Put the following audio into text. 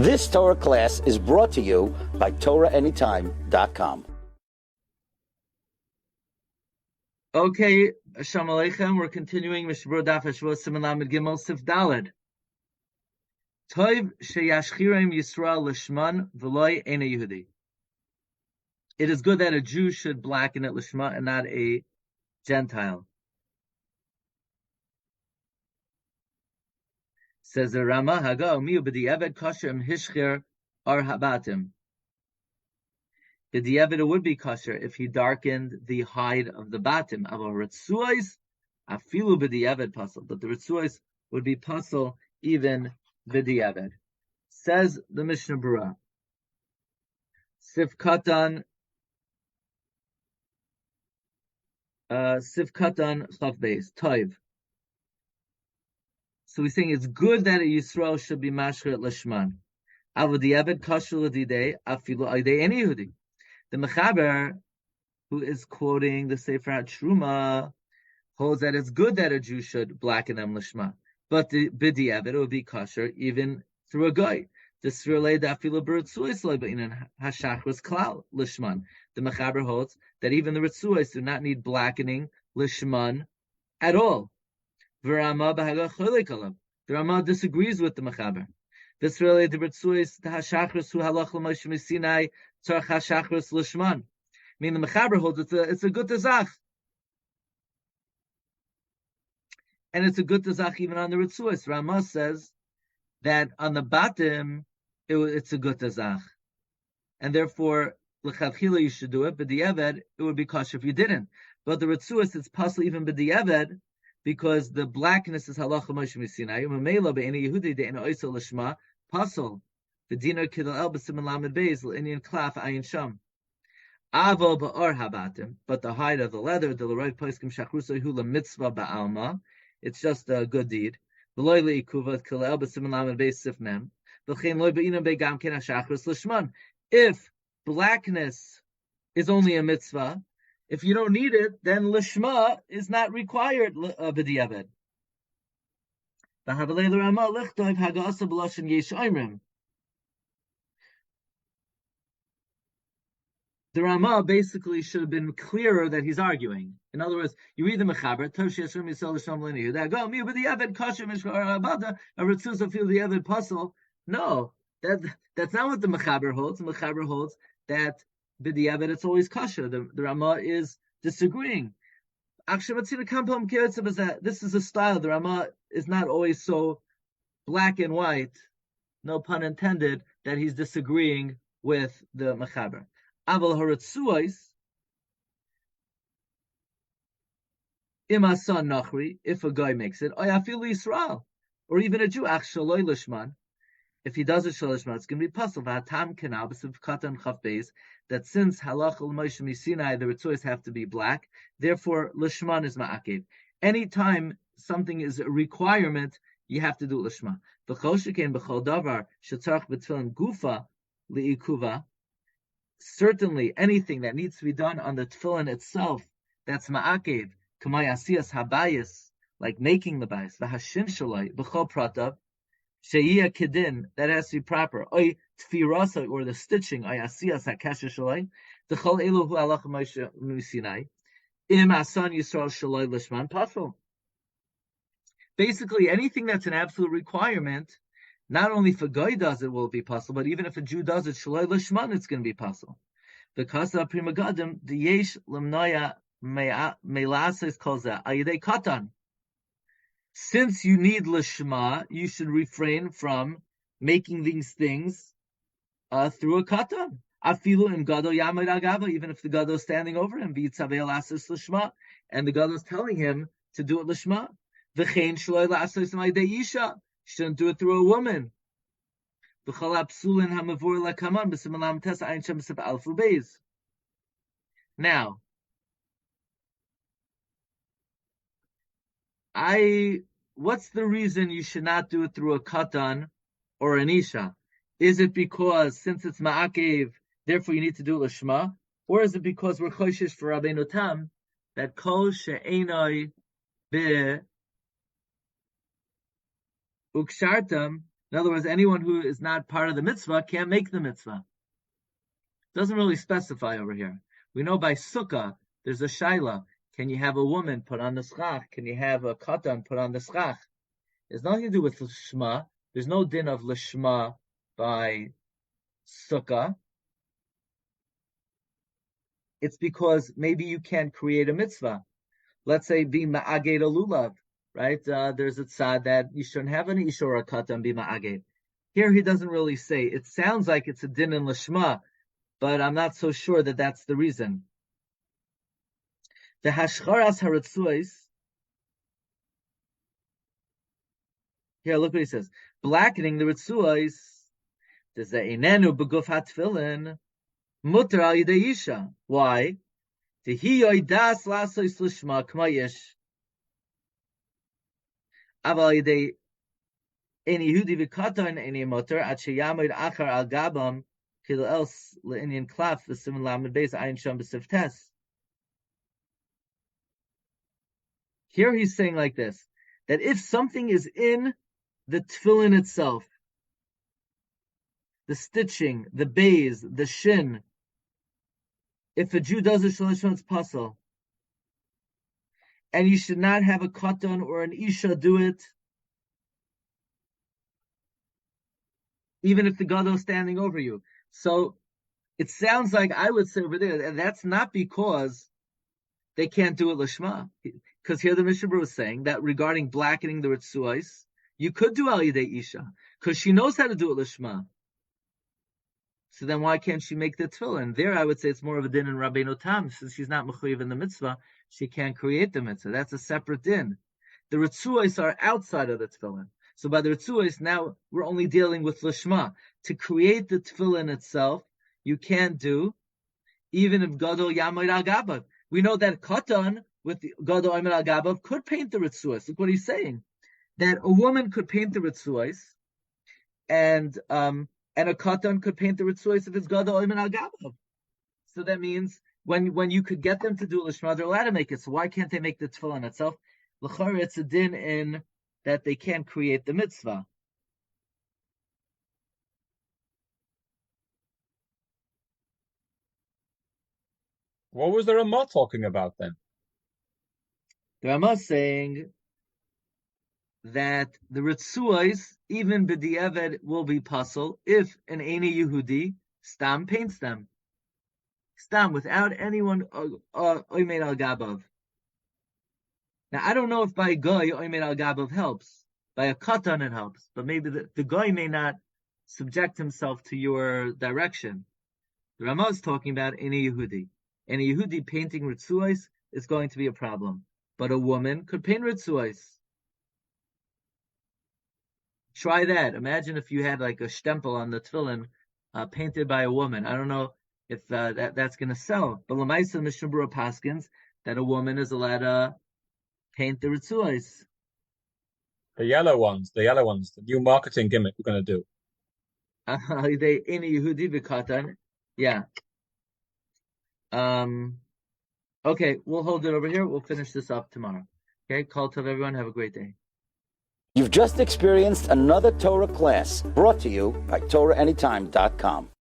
This Torah class is brought to you by TorahAnytime.com. Okay, Shalom Aleichem. We're continuing Mishna Berura Daf Hashavua Siman Lamed Gimel Sif Daled. Tov sheyashchirem Yisrael lishman v'loy ein Yehudi. It is good that a Jew should blacken it lishma and not a Gentile. Says the Rama, Haga umiu b'di'eved kosher im hishchir ar habatim. B'di'eved it would be kosher if he darkened the hide of the batim. Aval ritzuos afilu b'di'eved pasal, but the ritzuos would be pasal even b'di'eved. Says the Mishna Berura, Sif Katan Chav Beis Toiv. So he's saying it's good that a Yisrael should be mashcher at lishman. Avodi'eved kasher l'didei afilu aydei any Yehudi. The Mechaber, who is quoting the Sefer HaTruma, holds that it's good that a Jew should blacken them lishma, but the b'di'eved it would be kasher even through a guy. The Srulei dafilu b'ritzuos loy b'inan hashachros klal lishman. The Mechaber holds that even the ritzuos do not need blackening lishman at all. The Rama disagrees with the Mechaber. This really the Ritzuos the Hashachris who halach l'Moshe Sinai tzarch Hashachris l'shman. I mean, the Mechaber holds it's a good tazach, and it's a good tazach even on the Ritzuos. Rama says that on the batim it's a good tazach, and therefore l'chadchila you should do it. But the eved it would be kosher if you didn't. But the Ritzuos it's possible even b'di'eved, because the blackness is halacha Moshe Sinai. Umemela be'eni Yehudi de'ena oisel l'shma pasol. The dinar kidal el b'siman lamed beis l'inyan klaf ayin sham. Avo ba'or habatim, but the hide of the leather, the l'roiv poskim shachrusa hu mitzvah ba'alma, it's just a good deed. V'loy le'ikuva kidal el b'siman lamed beis sif mem. V'chein loy be'inam be'gam ken hashachris l'shman. If blackness is only a mitzvah, if you don't need it, then lishma is not required b'di'eved. The Rama basically should have been clearer that he's arguing. In other words, you read the Mechaber, Tov sheyashchirem Yisrael l'sham l'nei Yehuda. Go mi b'di'eved kosher mishkar abada a ritzuz afil b'di'eved pasal. No, that's not what the Mechaber holds. The Mechaber holds that b'di'eved it's always kosher. The Rama is disagreeing. This is a style. The Rama is not always so black and white, no pun intended, that he's disagreeing with the Mechaber. Aval haritzuos imasan nachri, if a guy makes it, ayafilu Yisrael, or even a Jew, ach shaloi lishman. If he does it shalishman, it's going to be possible. V'atam kenal b'siv katan chaf beis, that since halach l'Moshe Sinai the ritzuos have to be black, therefore lishman is ma'akev. Anytime something is a requirement, you have to do lishma. V'chol sheken b'chol davar shetzarach b'tefillin gufa li'ikuva. Certainly, anything that needs to be done on the tefillin itself, that's ma'akev. K'may asiyas habayis, like making the bayis. V'hashin shalai b'chol pratav. Sheiyah kedin, that has to be proper. Oy tfirasa, or the stitching. Oy asiyas hakasha shalai. D'chol elu hu halach Moshe Sinai. Im asan Yisrael shalai lishman pasol. Basically, anything that's an absolute requirement, not only if a guy does it will it be possible, but even if a Jew does it shalai lishman, it's going to be possible. The kasa prima gadim the yesh lemnaya meilases kolza ayidei katan. Since you need lishma, you should refrain from making these things through a katan. Afilu im gado yamid agava, even if the gado is standing over him, v'yitzavei lasis lishma, and the gado is telling him to do it lishma. V'chein shloi lasis ma'idei isha, shouldn't do it through a woman. V'chol apsulin hamavur lakaman b'siman lam tes ayin shem b'sif alfu beis. Now, what's the reason you should not do it through a katan or an isha? Is it because since it's ma'akev, therefore you need to do it lishma? Or is it because we're choshesh for Rabbeinu Tam that kol she'enoi be ukshartam In other words, anyone who is not part of the mitzvah can't make the mitzvah. Doesn't really specify over here. We know by sukkah, there's a shaila. Can you have a woman put on the schach? Can you have a katan put on the schach? There's nothing to do with lishma. There's no din of lishma by sukkah. It's because maybe you can't create a mitzvah. Let's say be ma'aged a lulav, right? There's a tzad that you shouldn't have an isha or a katan be ma'aged. Here he doesn't really say. It sounds like it's a din in lishma, but I'm not so sure that that's the reason. The hashcharas haratzuos. Here, look what he says. Blackening the ritzuos. There's a enenu beguf hatfillin mutar al yidei isha. Why? Tehiyoy das lasois lishma k'mayish. Aval yidei eni Yehudi v'katan eni mutar at sheyamid achar al gabam kil else le'inyan klaf v'siman lamed beis ayin sham b'siftes. Here he's saying like this, that if something is in the tefillin itself, the stitching, the bays, the shin, if a Jew does a shalishon, it's puzzle. And you should not have a katan or an isha do it, even if the gadol is standing over you. So it sounds like I would say over there, and that's not because they can't do it lishma. Because here the Mishna Berura was saying that regarding blackening the ritzuos, you could do al yidei isha, because she knows how to do it lishma. So then why can't she make the tefillin? There I would say it's more of a din in Rabbeinu Tam, since she's not mechuyev in the mitzvah, she can't create the mitzvah. That's a separate din. The ritzuos are outside of the tefillin. So by the ritzuos, now we're only dealing with lishma. To create the tefillin itself, you can't do, even if gadol yamoid al gabav. We know that katan with the gadol yamoid al gabav could paint the ritzuos. Look what he's saying, that a woman could paint the ritzuos, and a katan could paint the ritzuos if it's gadol yamoid al gabav. So that means when you could get them to do lishma, they're allowed to make it. So why can't they make the tefillin itself? L'chara, it's a din in that they can't create the mitzvah. What was the Ramah talking about then? The Ramah is saying that the ritzuos, even b'di'evet, will be puzzle if an Eini Yehudi stam paints them. Stam, without anyone oimed al gabav. Now, I don't know if by goy oimed al gabav helps. By a katan it helps. But maybe the goy may not subject himself to your direction. The Ramah is talking about Eini Yehudi. And a Yehudi painting ritzuos is going to be a problem. But a woman could paint ritzuos. Try that. Imagine if you had like a stempel on the tefillin painted by a woman. I don't know if that's going to sell. But l'maisa Mishna Berura paskins that a woman is allowed to paint the ritzuos. The yellow ones, the new marketing gimmick we're going to do. They Eini Yehudi v'katan. Yeah. Okay, we'll hold it over here. We'll finish this up tomorrow. Okay, Kol Tov, everyone. Have a great day. You've just experienced another Torah class brought to you by TorahAnytime.com.